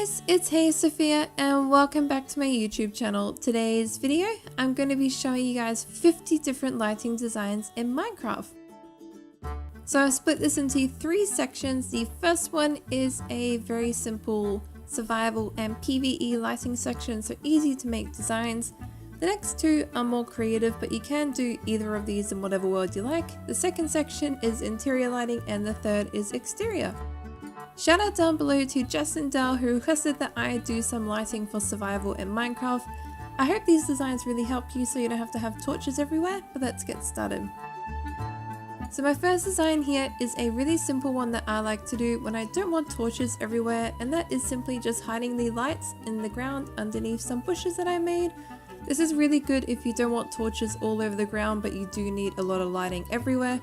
guys, it's HeySofia and welcome back to my YouTube channel. Today's video, I'm going to be showing you guys 50 different lighting designs in Minecraft. So I've split this into 3 sections. The first one is a very simple survival and PvE lighting section, so easy to make designs. The next 2 are more creative, but you can do either of these in whatever world you like. The second section is interior lighting and the third is exterior. Shout out down below to Justin Dell who requested that I do some lighting for survival in Minecraft. I hope these designs really help you so you don't have to have torches everywhere, but let's get started. So my first design here is a really simple one that I like to do when I don't want torches everywhere, and that is simply just hiding the lights in the ground underneath some bushes that I made. This is really good if you don't want torches all over the ground but you do need a lot of lighting everywhere.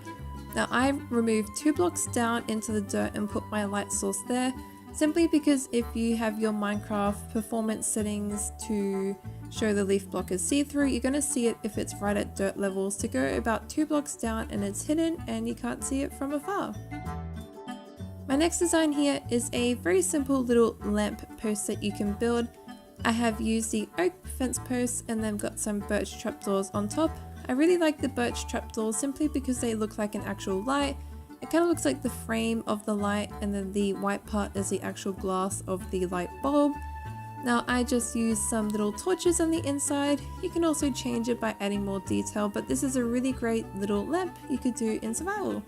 Now I removed 2 blocks down into the dirt and put my light source there, simply because if you have your Minecraft performance settings to show the leaf block as see-through, you're going to see it if it's right at dirt levels. To go about 2 blocks down and it's hidden and you can't see it from afar. My next design here is a very simple little lamp post that you can build. I have used the oak fence posts and then got some birch trapdoors on top. I really like the birch trapdoors simply because they look like an actual light. It kind of looks like the frame of the light, and then the white part is the actual glass of the light bulb. Now I just used some little torches on the inside. You can also change it by adding more detail, but this is a really great little lamp you could do in survival.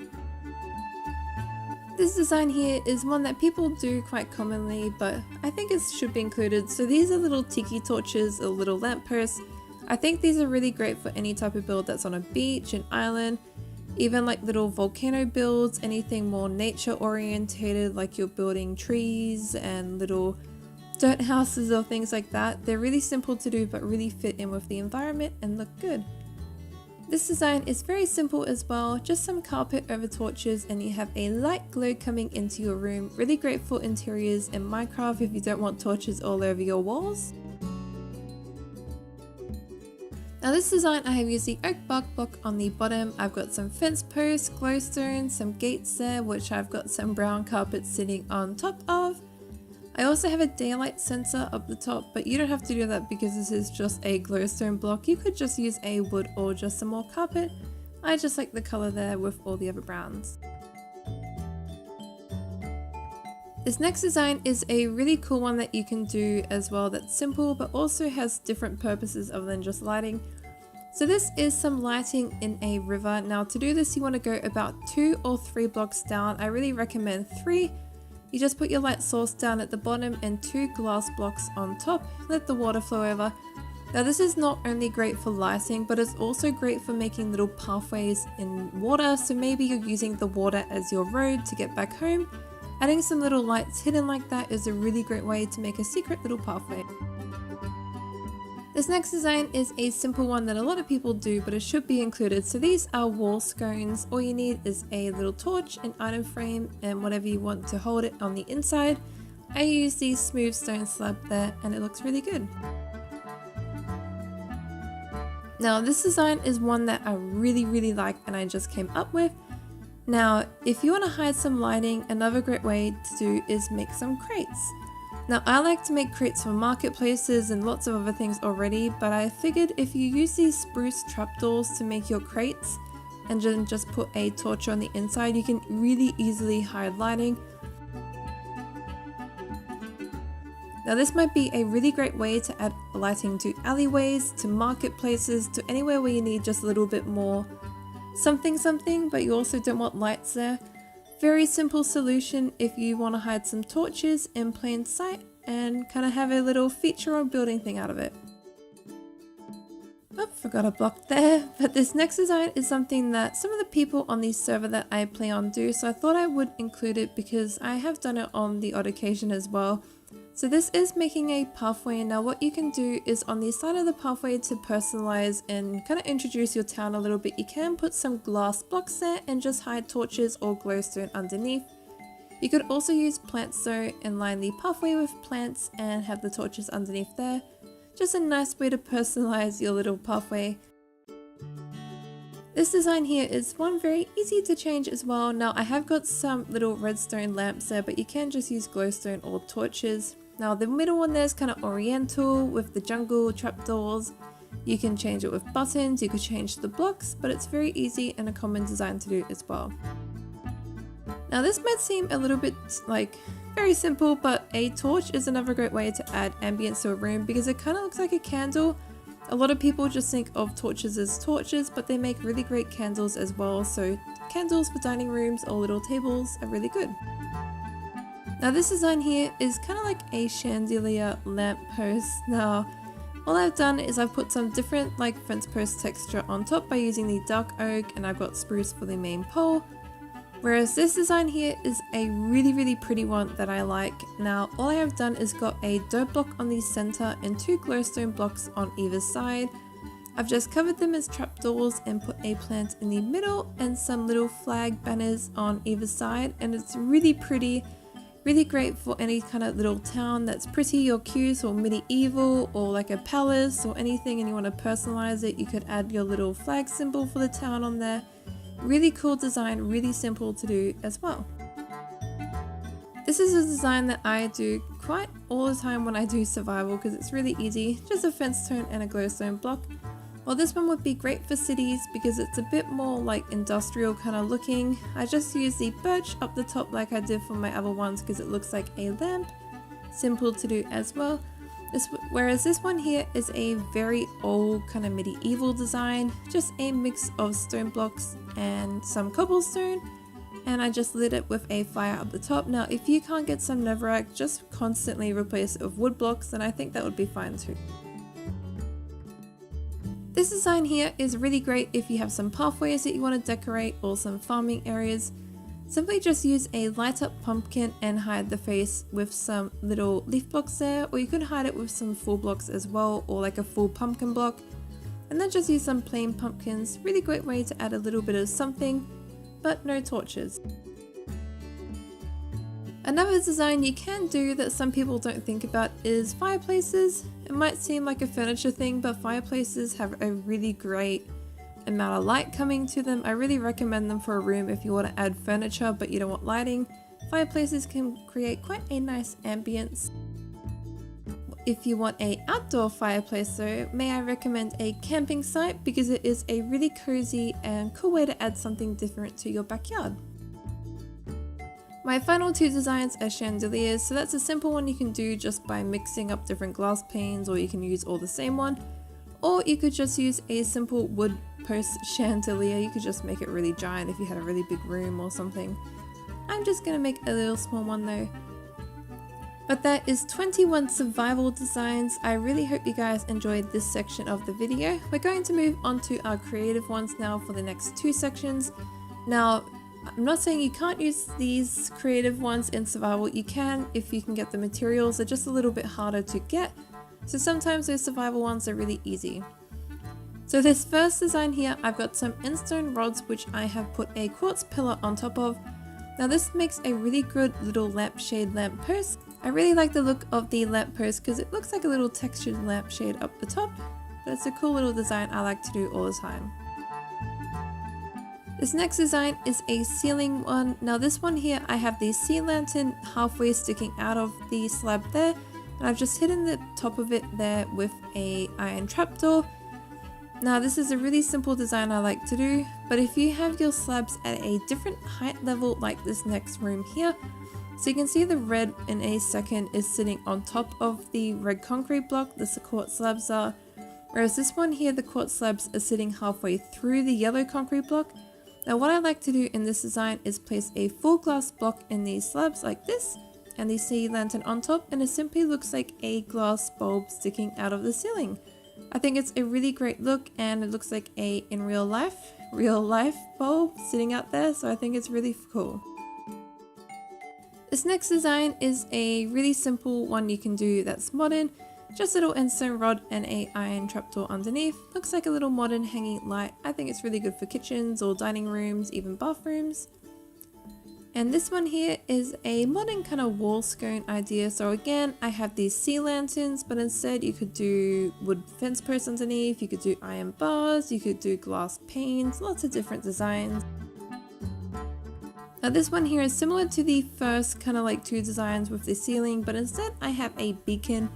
This design here is one that people do quite commonly, but I think it should be included. So these are little tiki torches or little lampposts. I think these are really great for any type of build that's on a beach, an island, even like little volcano builds, anything more nature orientated like you're building trees and little dirt houses or things like that. They're really simple to do but really fit in with the environment and look good. This design is very simple as well, just some carpet over torches and you have a light glow coming into your room. Really great for interiors in Minecraft if you don't want torches all over your walls. Now this design, I have used the oak bark block on the bottom. I've got some fence posts, glowstone, some gates there, which I've got some brown carpet sitting on top of. I also have a daylight sensor up the top, but you don't have to do that because this is just a glowstone block. You could just use a wood or just some more carpet. I just like the color there with all the other browns. This next design is a really cool one that you can do as well, that's simple but also has different purposes other than just lighting. So this is some lighting in a river. Now to do this you want to go about 2 or 3 blocks down. I really recommend 3. You just put your light source down at the bottom and 2 glass blocks on top. Let the water flow over. Now this is not only great for lighting but it's also great for making little pathways in water. So maybe you're using the water as your road to get back home. Adding some little lights hidden like that is a really great way to make a secret little pathway. This next design is a simple one that a lot of people do, but it should be included. So these are wall scones. All you need is a little torch, an item frame, and whatever you want to hold it on the inside. I use the smooth stone slab there and it looks really good. Now this design is one that I really like and I just came up with. Now, if you want to hide some lighting, another great way to do is make some crates. Now, I like to make crates for marketplaces and lots of other things already, but I figured if you use these spruce trapdoors to make your crates and then just put a torch on the inside, you can really easily hide lighting. Now, this might be a really great way to add lighting to alleyways, to marketplaces, to anywhere where you need just a little bit more something, but you also don't want lights there. Very simple solution if you want to hide some torches in plain sight and kind of have a little feature or building thing out of it. Oh, forgot a block there. But this next design is something that some of the people on the server that I play on do, so I thought I would include it because I have done it on the odd occasion as well. So this is making a pathway. Now what you can do is on the side of the pathway to personalize and kind of introduce your town a little bit, you can put some glass blocks there and just hide torches or glowstone underneath. You could also use plants though and line the pathway with plants and have the torches underneath there. Just a nice way to personalize your little pathway. This design here is one very easy to change as well. Now I have got some little redstone lamps there, but you can just use glowstone or torches. Now the middle one there is kind of oriental with the jungle trapdoors. You can change it with buttons, you could change the blocks, but it's very easy and a common design to do as well. Now this might seem a little bit like very simple, but a torch is another great way to add ambience to a room because it kind of looks like a candle. A lot of people just think of torches as torches, but they make really great candles as well. So candles for dining rooms or little tables are really good. Now this design here is kind of like a chandelier lamppost. Now all I've done is I've put some different like fence post texture on top by using the dark oak, and I've got spruce for the main pole. Whereas this design here is a really pretty one that I like. Now all I have done is got a dirt block on the center and 2 glowstone blocks on either side. I've just covered them as trapdoors and put a plant in the middle and some little flag banners on either side, and it's really pretty, really great for any kind of little town that's pretty or cute or medieval or like a palace or anything, and you want to personalize it. You could add your little flag symbol for the town on there. Really cool design, really simple to do as well. This is a design that I do quite all the time when I do survival because it's really easy, just a fence stone and a glowstone block. Well, this one would be great for cities because it's a bit more like industrial kind of looking. I just use the birch up the top like I did for my other ones because it looks like a lamp. Simple to do as well. Whereas this one here is a very old kind of medieval design, just a mix of stone blocks and some cobblestone, and I just lit it with a fire up the top. Now if you can't get some netherrack, just constantly replace it with wood blocks and I think that would be fine too. This design here is really great if you have some pathways that you want to decorate or some farming areas. Simply just use a light up pumpkin and hide the face with some little leaf blocks there, or you could hide it with some full blocks as well, or like a full pumpkin block, and then just use some plain pumpkins. Really great way to add a little bit of something, but no torches. Another design you can do that some people don't think about is fireplaces. It might seem like a furniture thing, but fireplaces have a really great amount of light coming to them. I really recommend them for a room if you want to add furniture but you don't want lighting. Fireplaces can create quite a nice ambience. If you want an outdoor fireplace though, may I recommend a camping site because it is a really cozy and cool way to add something different to your backyard. My final 2 designs are chandeliers, so that's a simple one you can do just by mixing up different glass panes, or you can use all the same one. Or you could just use a simple wood post chandelier. You could just make it really giant if you had a really big room or something. I'm just going to make a little small one though. But that is 21 survival designs. I really hope you guys enjoyed this section of the video. We're going to move on to our creative ones now for the next 2 sections. Now, I'm not saying you can't use these creative ones in survival. You can if you can get the materials. They're just a little bit harder to get. So sometimes those survival ones are really easy. So this first design here, I've got some endstone rods which I have put a quartz pillar on top of. Now this makes a really good little lampshade lamppost. I really like the look of the lamppost because it looks like a little textured lampshade up the top. But it's a cool little design I like to do all the time. This next design is a ceiling one. Now this one here, I have the sea lantern halfway sticking out of the slab there. And I've just hidden the top of it there with a iron trapdoor. Now this is a really simple design I like to do, but if you have your slabs at a different height level like this next room here, so you can see the red in a second is sitting on top of the red concrete block, the quartz slabs are, whereas this one here, the quartz slabs are sitting halfway through the yellow concrete block. Now what I like to do in this design is place a full glass block in these slabs like this, and the sea lantern on top, and it simply looks like a glass bulb sticking out of the ceiling. I think it's a really great look, and it looks like a in real life bulb sitting out there, so I think it's really cool. This next design is a really simple one you can do that's modern. Just a little endstone rod and a iron trapdoor underneath. Looks like a little modern hanging light. I think it's really good for kitchens or dining rooms, even bathrooms. And this one here is a modern kind of wall scone idea. So again, I have these sea lanterns, but instead you could do wood fence posts underneath, you could do iron bars, you could do glass panes, lots of different designs. Now this one here is similar to the first kind of like two designs with the ceiling, but instead I have a beacon.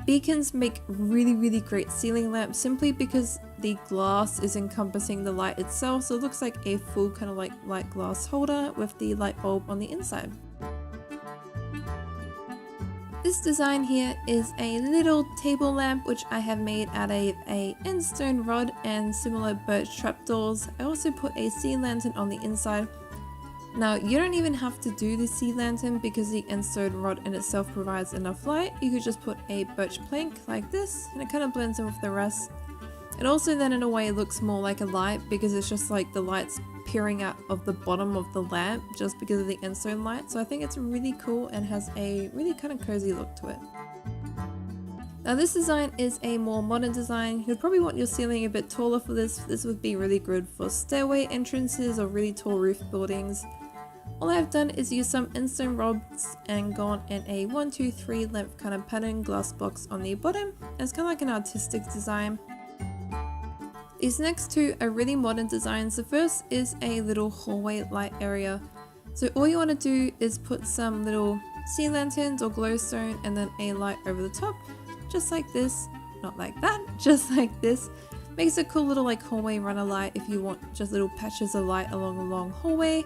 Beacons make really great ceiling lamps simply because the glass is encompassing the light itself, so it looks like a full kind of like light glass holder with the light bulb on the inside. This design here is a little table lamp which I have made out of a endstone rod and similar birch trapdoors. I also put a sea lantern on the inside. Now you don't even have to do the sea lantern because the endstone rod in itself provides enough light. You could just put a birch plank like this and it kind of blends in with the rest. It also then in a way looks more like a light because it's just like the light's peering out of the bottom of the lamp just because of the endstone light. So I think it's really cool and has a really kind of cozy look to it. Now this design is a more modern design. You'd probably want your ceiling a bit taller for this. This would be really good for stairway entrances or really tall roof buildings. All I've done is use some endstone rods and gone in a 1, 2, 3 length kind of pattern glass box on the bottom. And it's kind of like an artistic design. These next two are really modern designs. The first is a little hallway light area. So all you want to do is put some little sea lanterns or glowstone and then a light over the top, just like this. Not like that, just like this. Makes a cool little like hallway runner light if you want just little patches of light along a long hallway.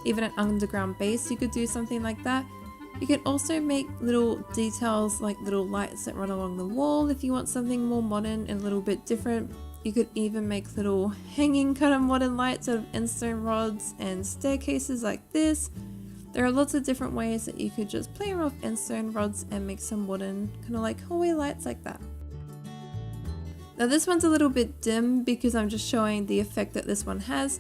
Even an underground base, you could do something like that. You can also make little details like little lights that run along the wall if you want something more modern and a little bit different. You could even make little hanging kind of modern lights out of endstone rods and staircases like this. There are lots of different ways that you could just play around with endstone rods and make some modern kind of like hallway lights like that. Now this one's a little bit dim because I'm just showing the effect that this one has.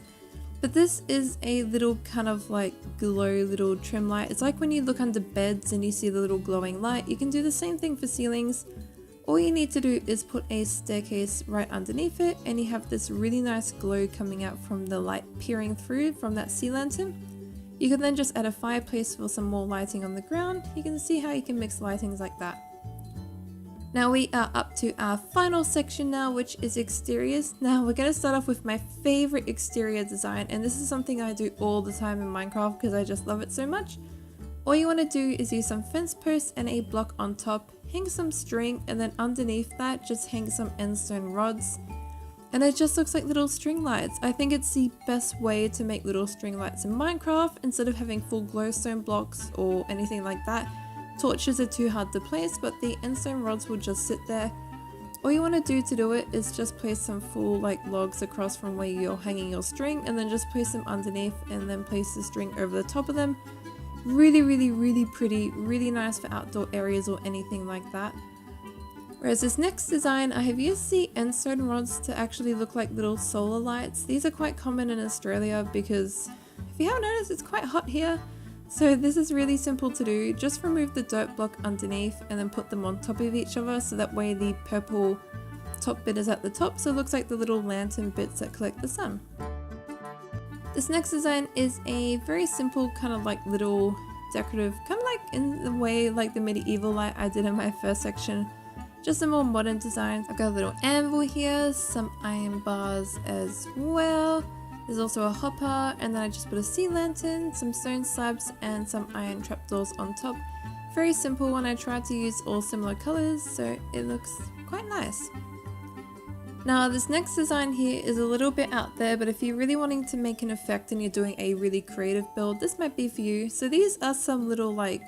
But this is a little kind of like glow little trim light. It's like when you look under beds and you see the little glowing light. You can do the same thing for ceilings. All you need to do is put a staircase right underneath it and you have this really nice glow coming out from the light peering through from that sea lantern. You can then just add a fireplace for some more lighting on the ground. You can see how you can mix lightings like that. Now we are up to our final section now, which is exteriors. Now we're going to start off with my favorite exterior design, and this is something I do all the time in Minecraft because I just love it so much. All you want to do is use some fence posts and a block on top, hang some string, and then underneath that just hang some endstone rods. And it just looks like little string lights. I think it's the best way to make little string lights in Minecraft instead of having full glowstone blocks or anything like that. Torches are too hard to place, but the endstone rods will just sit there. All you want to do it is just place some full like logs across from where you're hanging your string and then just place them underneath and then place the string over the top of them. Really pretty, really nice for outdoor areas or anything like that. Whereas this next design, I have used the endstone rods to actually look like little solar lights. These are quite common in Australia because if you haven't noticed, it's quite hot here. So this is really simple to do. Just remove the dirt block underneath and then put them on top of each other so that way the purple top bit is at the top, so it looks like the little lantern bits that collect the sun. This next design is a very simple kind of like little decorative, kind of like in the way like the medieval light I did in my first section. Just a more modern design. I've got a little anvil here, some iron bars as well. There's also a hopper, and then I just put a sea lantern, some stone slabs, and some iron trapdoors on top. Very simple, and I tried to use all similar colors, so it looks quite nice. Now this next design here is a little bit out there, but if you're really wanting to make an effect and you're doing a really creative build, this might be for you. So these are some little like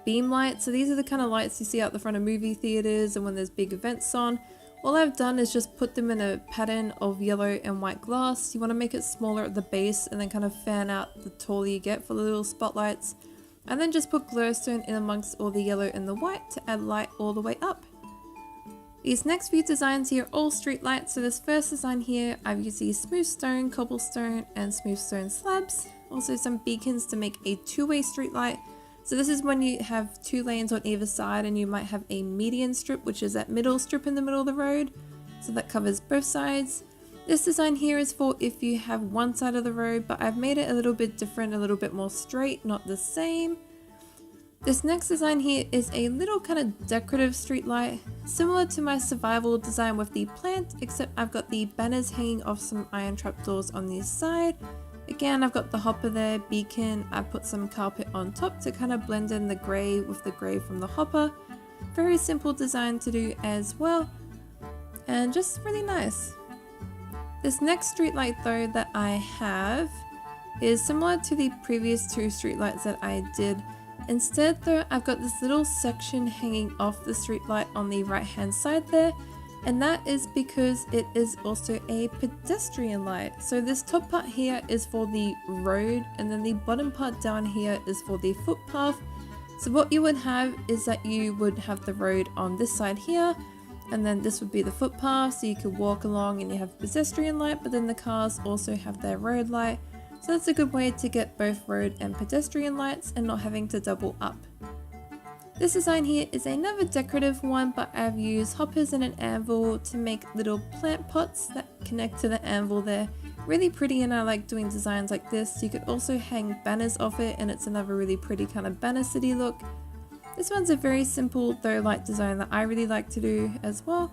beam lights. So these are the kind of lights you see out the front of movie theaters and when there's big events on. All I've done is just put them in a pattern of yellow and white glass. You want to make it smaller at the base and then kind of fan out the taller you get for the little spotlights. And then just put glowstone in amongst all the yellow and the white to add light all the way up. These next few designs here are all street lights. So this first design here, I've used these smooth stone, cobblestone, and smooth stone slabs. Also some beacons to make a two-way street light. So this is when you have two lanes on either side and you might have a median strip, which is that middle strip in the middle of the road. So that covers both sides. This design here is for if you have one side of the road, but I've made it a little bit different, a little bit more straight, not the same. This next design here is a little kind of decorative street light, similar to my survival design with the plant, except I've got the banners hanging off some iron trapdoors on the side. Again, I've got the hopper there, beacon. I put some carpet on top to kind of blend in the grey with the grey from the hopper. Very simple design to do as well, and just really nice. This next streetlight though that I have is similar to the previous two streetlights that I did. Instead though, I've got this little section hanging off the streetlight on the right hand side there, and that is because it is also a pedestrian light. So this top part here is for the road, and then the bottom part down here is for the footpath. So what you would have is that you would have the road on this side here, and then this would be the footpath, so you could walk along and you have pedestrian light, but then the cars also have their road light. So that's a good way to get both road and pedestrian lights and not having to double up. This design here is another decorative one, but I've used hoppers and an anvil to make little plant pots that connect to the anvil there. Really pretty, and I like doing designs like this. You could also hang banners off it, and it's another really pretty kind of banner city look. This one's a very simple though light design that I really like to do as well.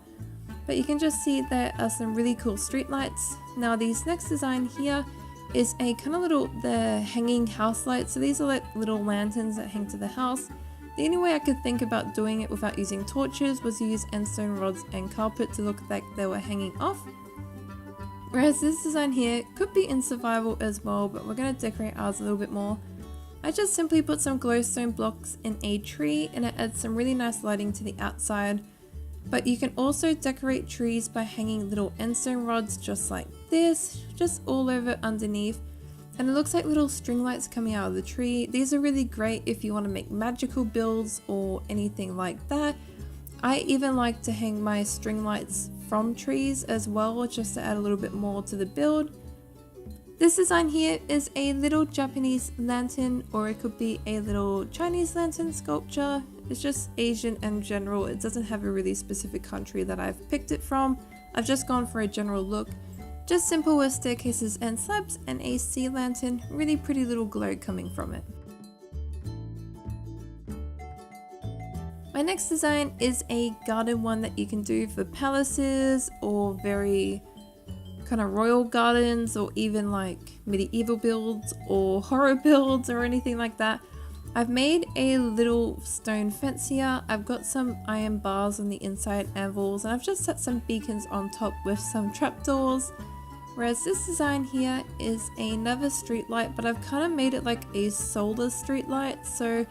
But you can just see there are some really cool street lights. Now this next design here is a kind of little, the hanging house light. So these are like little lanterns that hang to the house. The only way I could think about doing it without using torches was to use endstone rods and carpet to look like they were hanging off. Whereas this design here could be in survival as well, but we're going to decorate ours a little bit more. I just simply put some glowstone blocks in a tree, and it adds some really nice lighting to the outside. But you can also decorate trees by hanging little endstone rods just like this, just all over underneath. And it looks like little string lights coming out of the tree. These are really great if you want to make magical builds or anything like that. I even like to hang my string lights from trees as well, just to add a little bit more to the build. This design here is a little Japanese lantern, or it could be a little Chinese lantern sculpture. It's just Asian in general. It doesn't have a really specific country that I've picked it from. I've just gone for a general look. Just simple with staircases and slabs and a sea lantern. Really pretty little glow coming from it. My next design is a garden one that you can do for palaces or very kind of royal gardens, or even like medieval builds or horror builds or anything like that. I've made a little stone fence here. I've got some iron bars on the inside anvils, and I've just set some beacons on top with some trapdoors. Whereas this design here is another street light, but I've kind of made it like a solar street light. So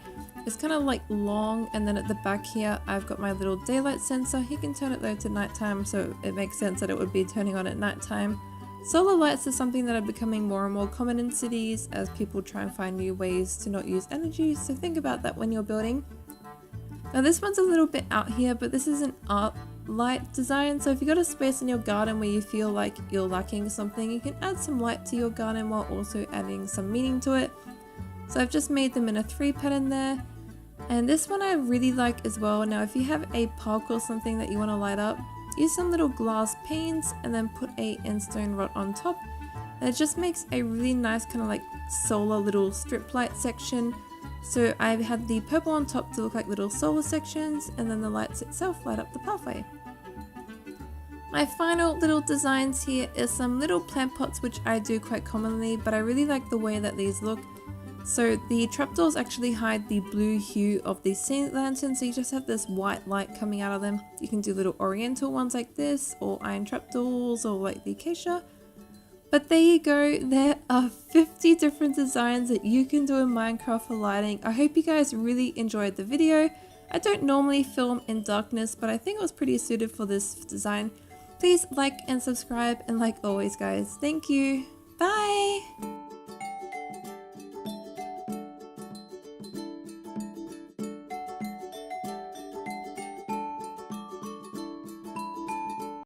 it's kind of like long, and then at the back here I've got my little daylight sensor. You can turn it though to nighttime, so it makes sense that it would be turning on at nighttime. Solar lights are something that are becoming more and more common in cities as people try and find new ways to not use energy, so think about that when you're building. Now this one's a little bit out here, but this is an art light design, so if you've got a space in your garden where you feel like you're lacking something, you can add some light to your garden while also adding some meaning to it. So I've just made them in a 3 pattern there, and this one I really like as well. Now if you have a park or something that you want to light up, use some little glass panes and then put a endstone rod on top, and it just makes a really nice kind of like solar little strip light section. So I've had the purple on top to look like little solar sections, and then the lights itself light up the pathway. My final little designs here is some little plant pots, which I do quite commonly, but I really like the way that these look. So the trapdoors actually hide the blue hue of the sea lantern, so you just have this white light coming out of them. You can do little oriental ones like this, or iron trapdoors, or like the acacia. But there you go, there are 50 different designs that you can do in Minecraft for lighting. I hope you guys really enjoyed the video. I don't normally film in darkness, but I think it was pretty suited for this design. Please like and subscribe, and like always guys, thank you. Bye!